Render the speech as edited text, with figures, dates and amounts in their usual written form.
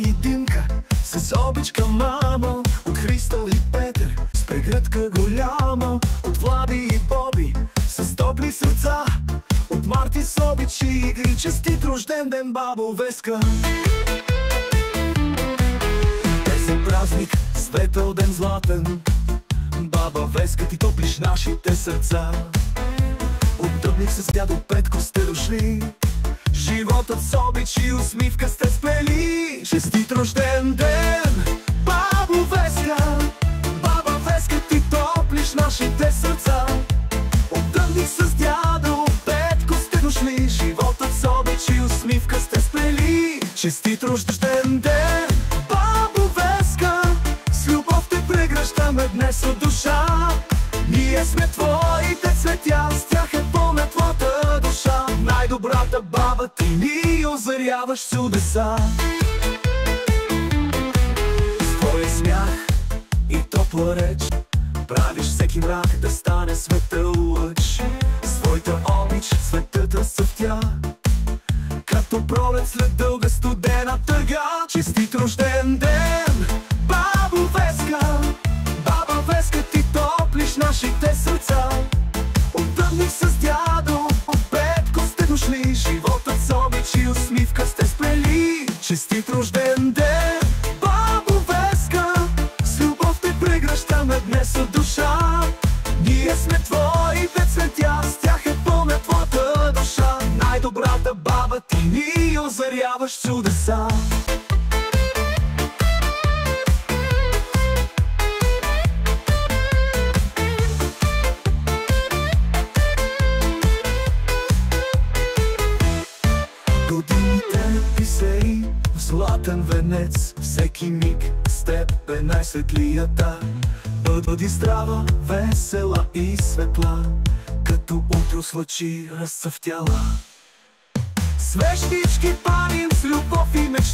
и Динка, с обичка мамо, от Христо и Петър, с прегръдка голяма, от Влади и Боби, с топли сърца, от Марти с обич и игри. Честит рожден ден, бабо Веска! Десен празник, светъл ден златен, баба Веска, ти топлиш нашите сърца. От Дъбник с дядо Петко сте дошли, животът с обич и усмивка сте сплели. Честит рожден ден, бабо Веска! Баба Веска, ти топлиш нашите сърца. От Дъбник с дядо Петко сте дошли, животът с обич и усмивка сте сплели. Честит рожден ден, бабо Веска! С любов те прегръщаме днес от душа. Ние сме твоите цветя, с тях е пълна твоята душа. Най-добрата баба, ти ни озаряваш с чудеса. С твоя смях и топла реч правиш всеки мрак да стане светъл лъч. С твоята обич светът разцъфтя, като пролет след дълга студена тъга. Честит рожден ден, бабо Веска! Баба Веска, ти топлиш нашите сърца. От Дъбник с дядо Петко сте дошли, животът с обич и усмивка сте сплели. Честит рожден ден, бабо Веска! С любов те прегръщаме днес от душа. Ние сме твоите цветя, с тях е пълна твоята душа. Най-добрата баба, ти ни озаряваш с чудеса. Годините писей в златен венец, всеки миг с теб е най-светлията. Бъди здрава, весела и светла, като утро с лъчи разцъфтяла. Свещички палим с любов и мечта.